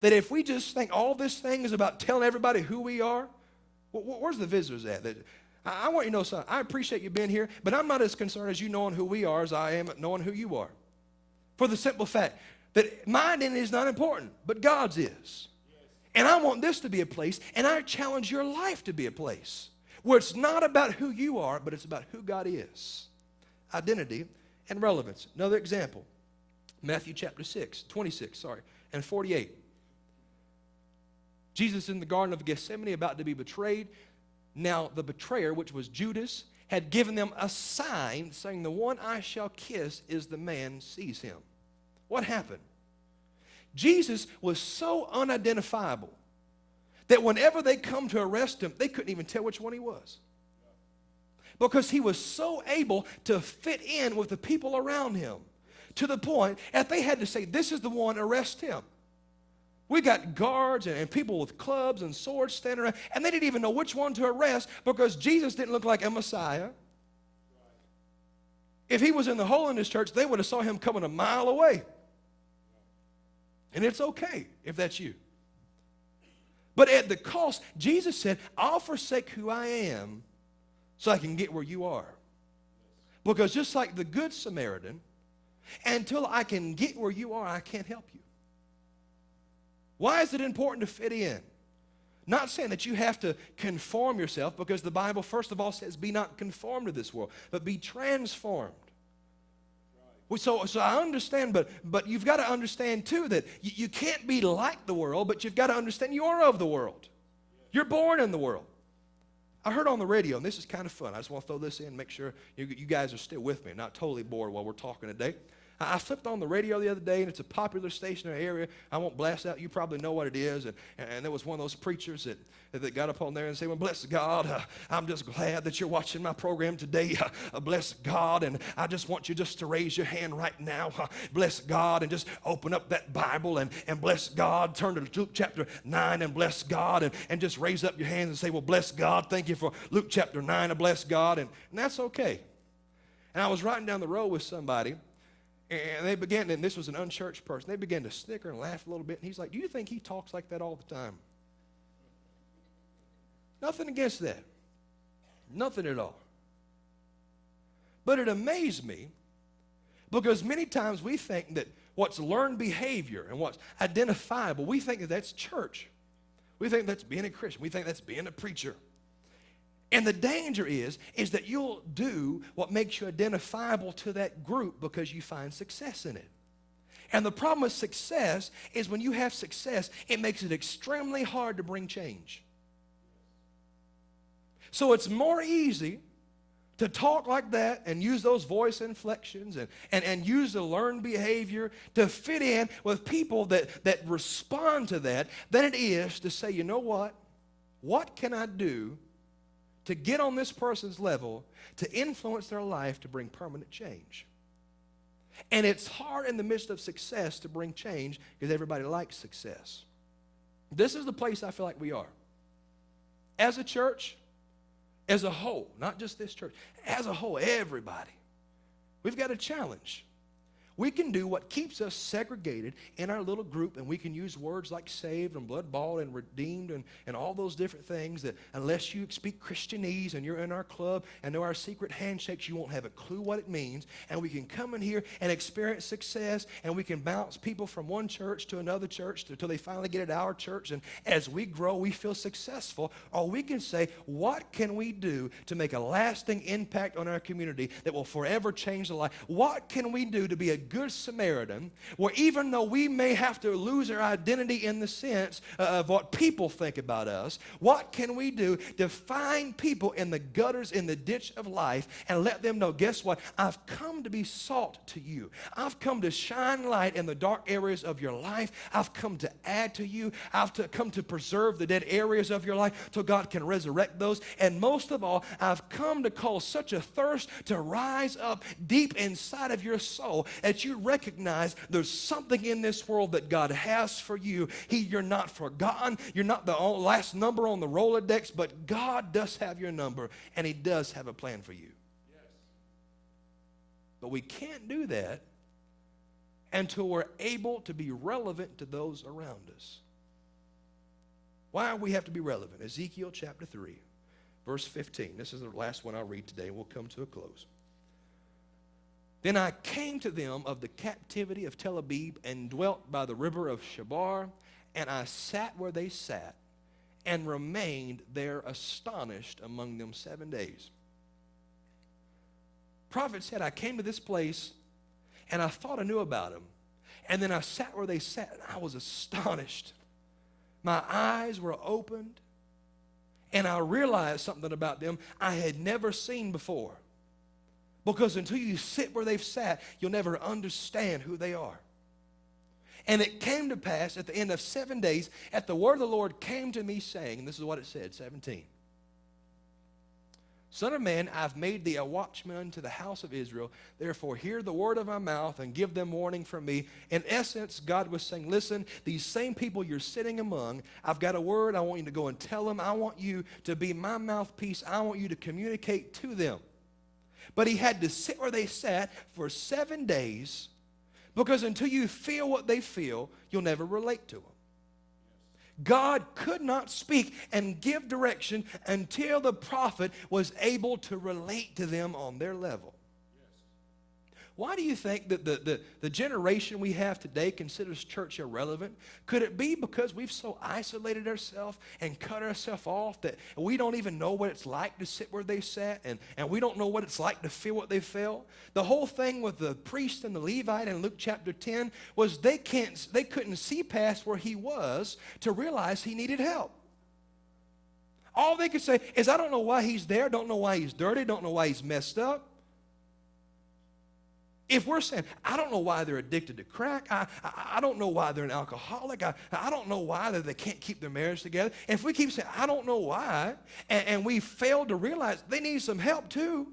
That if we just think all this thing is about telling everybody who we are, where's the visitors at? I want you to know something. I appreciate you being here, but I'm not as concerned as you knowing who we are as I am at knowing who you are. For the simple fact that my identity is not important, but God's is. And I want this to be a place, and I challenge your life to be a place where it's not about who you are, but it's about who God is. Identity and relevance. Another example, Matthew chapter 26, and 48. Jesus in the Garden of Gethsemane about to be betrayed. Now the betrayer, which was Judas, had given them a sign saying, the one I shall kiss is the man, seize him. What happened? Jesus was so unidentifiable that whenever they come to arrest him, they couldn't even tell which one he was. Because he was so able to fit in with the people around him to the point that they had to say, this is the one, arrest him. We got guards and people with clubs and swords standing around, and they didn't even know which one to arrest because Jesus didn't look like a Messiah. If he was in the Holiness Church, they would have saw him coming a mile away. And it's okay if that's you. But at the cost, Jesus said, I'll forsake who I am so I can get where you are. Because just like the Good Samaritan, until I can get where you are, I can't help you. Why is it important to fit in? Not saying that you have to conform yourself, because the Bible, first of all, says, be not conformed to this world, but be transformed. So I understand, but you've got to understand, too, that you can't be like the world, but you've got to understand you are of the world. You're born in the world. I heard on the radio, and this is kind of fun. I just want to throw this in and make sure you guys are still with me, not totally bored while we're talking today. I flipped on the radio the other day, and it's a popular station in our area. I won't blast out. You probably know what it is. And there was one of those preachers that got up on there and said, well, bless God, I'm just glad that you're watching my program today. Bless God, and I just want you just to raise your hand right now. Bless God, and just open up that Bible, and bless God. Turn to Luke chapter 9 and bless God, and just raise up your hands and say, well, bless God. Thank you for Luke chapter 9 and bless God. And that's okay. And I was riding down the road with somebody, and they began, and this was an unchurched person, they began to snicker and laugh a little bit. And he's like, do you think he talks like that all the time? Nothing against that. Nothing at all. But it amazed me because many times we think that what's learned behavior and what's identifiable, we think that that's church. We think that's being a Christian. We think that's being a preacher. And the danger is that you'll do what makes you identifiable to that group because you find success in it. And the problem with success is when you have success, it makes it extremely hard to bring change. So it's more easy to talk like that and use those voice inflections and use the learned behavior to fit in with people that respond to that than it is to say, you know what? What can I do to get on this person's level, to influence their life, to bring permanent change? And it's hard in the midst of success to bring change because everybody likes success. This is the place I feel like we are. As a church, as a whole, not just this church, as a whole, everybody, we've got a challenge. We can do what keeps us segregated in our little group, and we can use words like saved and blood-bought and redeemed and all those different things that unless you speak Christianese and you're in our club and know our secret handshakes, you won't have a clue what it means. And we can come in here and experience success, and we can bounce people from one church to another church until they finally get at our church. And as we grow, we feel successful. Or we can say, what can we do to make a lasting impact on our community that will forever change the life? What can we do to be a Good Samaritan, where even though we may have to lose our identity in the sense of what people think about us, what can we do to find people in the gutters, in the ditch of life, and let them know, guess what? I've come to be salt to you. I've come to shine light in the dark areas of your life. I've come to add to you. I've come to preserve the dead areas of your life so God can resurrect those. And most of all, I've come to cause such a thirst to rise up deep inside of your soul that you recognize there's something in this world that God has for you. You're not forgotten. You're not the last number on the Rolodex, but God does have your number, and He does have a plan for you. Yes. But we can't do that until we're able to be relevant to those around us. Why we have to be relevant. Ezekiel chapter 3, verse 15. This is the last one I'll read today, and we'll come to a close. Then I came to them of the captivity of Tel Aviv and dwelt by the river of Shabar, and I sat where they sat and remained there astonished among them 7 days. Prophet said, I came to this place and I thought I knew about them. And then I sat where they sat and I was astonished. My eyes were opened and I realized something about them I had never seen before. Because until you sit where they've sat, you'll never understand who they are. And it came to pass at the end of 7 days, at the word of the Lord came to me saying, and this is what it said, 17. Son of man, I've made thee a watchman unto the house of Israel. Therefore, hear the word of my mouth and give them warning from me. In essence, God was saying, listen, these same people you're sitting among, I've got a word. I want you to go and tell them. I want you to be my mouthpiece. I want you to communicate to them. But he had to sit where they sat for 7 days, because until you feel what they feel, you'll never relate to them. God could not speak and give direction until the prophet was able to relate to them on their level. Why do you think that the generation we have today considers church irrelevant? Could it be because we've so isolated ourselves and cut ourselves off that we don't even know what it's like to sit where they sat, and we don't know what it's like to feel what they felt? The whole thing with the priest and the Levite in Luke chapter 10 was they couldn't see past where he was to realize he needed help. All they could say is, I don't know why he's there, don't know why he's dirty, don't know why he's messed up. If we're saying, I don't know why they're addicted to crack, I don't know why they're an alcoholic, I don't know why they can't keep their marriage together. And if we keep saying, I don't know why, and we fail to realize they need some help too,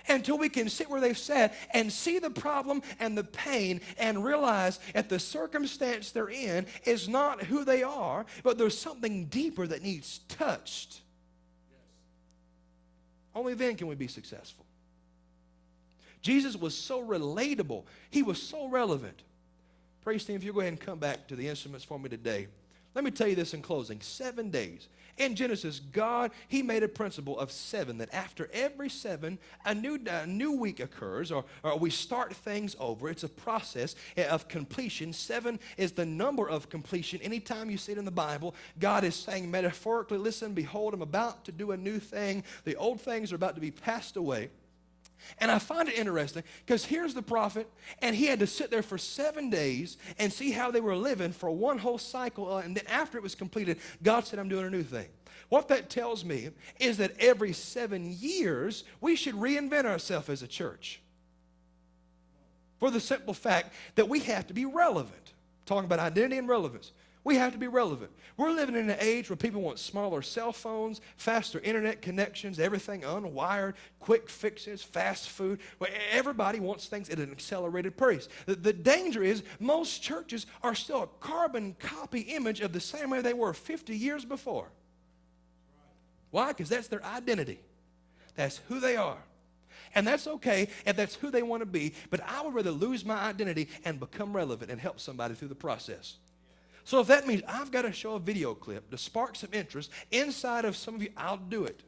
until we can sit where they've sat and see the problem and the pain and realize that the circumstance they're in is not who they are, but there's something deeper that needs touched. Yes. Only then can we be successful. Jesus was so relatable. He was so relevant. Praise team, if you'll go ahead and come back to the instruments for me today. Let me tell you this in closing. 7 days. In Genesis, God, he made a principle of 7, that after every 7, a new week occurs, or we start things over. It's a process of completion. 7 is the number of completion. Anytime you see it in the Bible, God is saying metaphorically, listen, behold, I'm about to do a new thing. The old things are about to be passed away. And I find it interesting because here's the prophet, and he had to sit there for 7 days and see how they were living for one whole cycle. And then after it was completed, God said, I'm doing a new thing. What that tells me is that every 7 years, we should reinvent ourselves as a church. For the simple fact that we have to be relevant. Talking about identity and relevance. We have to be relevant. We're living in an age where people want smaller cell phones, faster internet connections, everything unwired, quick fixes, fast food. Well, everybody wants things at an accelerated pace. The danger is most churches are still a carbon copy image of the same way they were 50 years before. Why? Because that's their identity. That's who they are. And that's okay if that's who they want to be, but I would rather lose my identity and become relevant and help somebody through the process. So if that means I've got to show a video clip to spark some interest inside of some of you, I'll do it.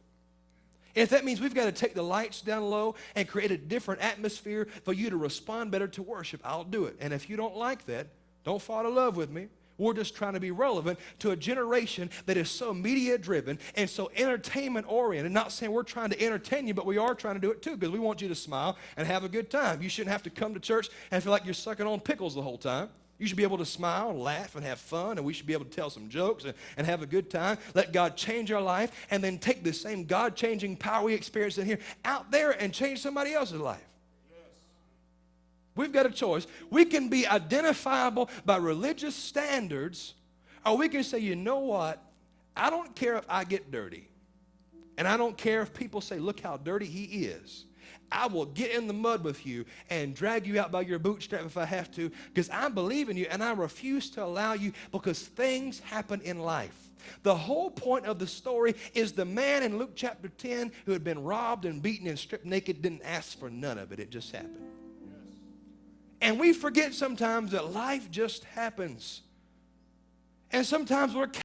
If that means we've got to take the lights down low and create a different atmosphere for you to respond better to worship, I'll do it. And if you don't like that, don't fall in love with me. We're just trying to be relevant to a generation that is so media-driven and so entertainment-oriented. Not saying we're trying to entertain you, but we are trying to do it too, because we want you to smile and have a good time. You shouldn't have to come to church and feel like you're sucking on pickles the whole time. You should be able to smile and laugh and have fun, and we should be able to tell some jokes and have a good time. Let God change our life, and then take the same God-changing power we experience in here out there and change somebody else's life. We've got a choice. We can be identifiable by religious standards, or we can say, you know what? I don't care if I get dirty, and I don't care if people say, look how dirty he is. I will get in the mud with you and drag you out by your bootstrap if I have to, because I believe in you and I refuse to allow you, because things happen in life. The whole point of the story is the man in Luke chapter 10 who had been robbed and beaten and stripped naked didn't ask for none of it. It just happened. Yes. And we forget sometimes that life just happens. And sometimes we're